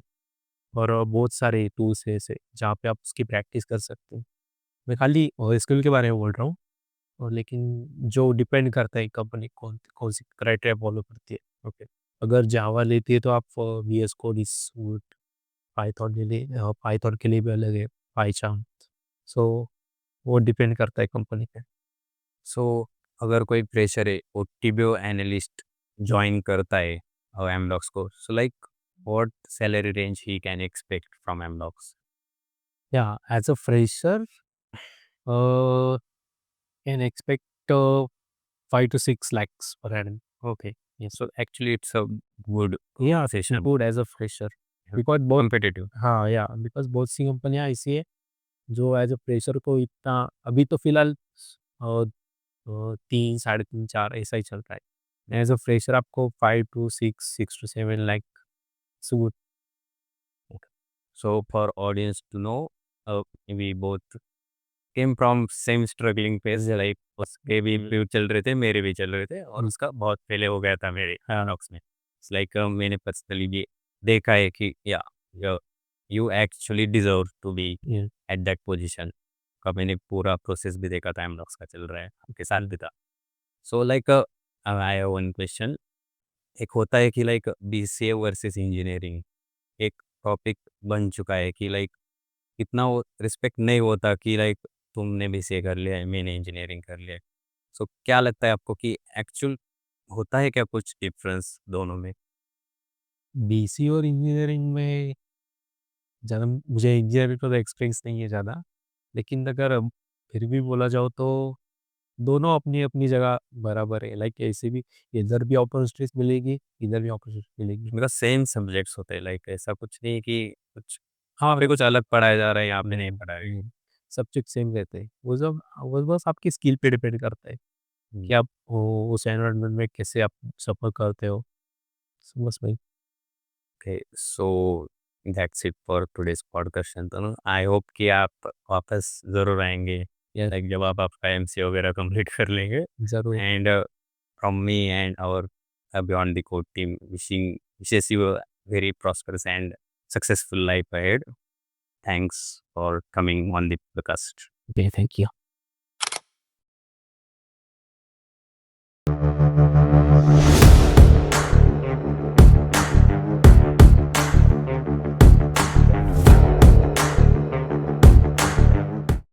और बहुत सारे टूल्स है ऐसे जहाँ पे आप उसकी प्रैक्टिस कर सकते हैं। मैं खाली एसक्यूएल के बारे में बोल रहा हूँ। लेकिन जो डिपेंड करता है कंपनी कौन सी क्राइटेरिया फॉलो करती है। ओके, अगर जावा लेती है तो आप वीएस कोड सूट, पाइथन ले ले, पाइथन के लिए भी अलग है पाइचान। सो वो डिपेंड करता है कंपनी पे। सो अगर कोई फ्रेशर है वो टीबीओ एनालिस्ट हम्म, जॉइन करता है एमडॉक्स को, so like what salary range he can expect from Amdocs? Yeah as a fresher can expect 5 to 6 lakhs per annum। Okay, yes, so actually it's a good yeah session, good as a fresher. Because बहुत competitive. हाँ yeah because बहुत सी कंपनियां ऐसी है जो as a fresher को इतना अभी तो फिलहाल 3, साढ़े 3, 4 ऐसा ही चलता है। एज़ अ फ्रेशर आपको 5 to 6, 6 to 7 like so good. So for audience to know, we both came from same struggling phase, like उसके भी इंटरव्यू चल रहे थे, मेरे भी चल रहे थे और उसका बहुत पहले हो गया था मेरे नॉक्स में। इट्स लाइक मैंने पर्सनली भी देखा है कि या you actually deserve to be या एट दैट पोजीशन का। मैंने पूरा प्रोसेस भी देखा था, एमडॉक्स का चल रहा है, आपके साथ भी था। So like I have one question. एक होता है कि लाइक बीसीए वर्सेस इंजीनियरिंग एक टॉपिक बन चुका है कि लाइक इतना वो रिस्पेक्ट नहीं होता कि लाइक तुमने बीसीए कर लिया है, मैंने इंजीनियरिंग कर लिया है। सो क्या लगता है आपको कि एक्चुअल होता है क्या कुछ डिफरेंस दोनों में? बीसी और इंजीनियरिंग में ज़्यादा मुझे इंजीनियरिंग का तो एक्सपीरियंस नहीं है ज़्यादा, लेकिन अगर अब फिर भी बोला जाओ तो दोनों अपनी-अपनी जगह बराबर है। लाइक ऐसे भी इधर भी अपॉर्चुनिटीज़ मिलेगी, इधर भी अपॉर्चुनिटी मिलेगी। मेरा सेम सब्जेक्ट्स होते हैं, लाइक ऐसा कुछ नहीं कि कुछ हाँ पे कुछ अलग पढ़ाया जा रहा है, यहाँ पे नहीं हुँ, पढ़ा है। हुँ। सब्जेक्ट सेम रहते हैं। वो बस आपकी स्किल पे डिपेंड करता है कि आप वो उस एनवायरनमेंट में कैसे आप सफ़र करते हो। सो बस वही। Okay, so that's it for today's podcast Shantanu. I hope कि आप वापस ज़रूर आएँगे, यस, लाइक जब आप आपका एमसीए वगैरह कंप्लीट कर लेंगे। ज़रूर। And from me and our Beyond the Code team, wishes you a very prosperous and successful life ahead. Thanks for coming on the podcast. Okay, thank you.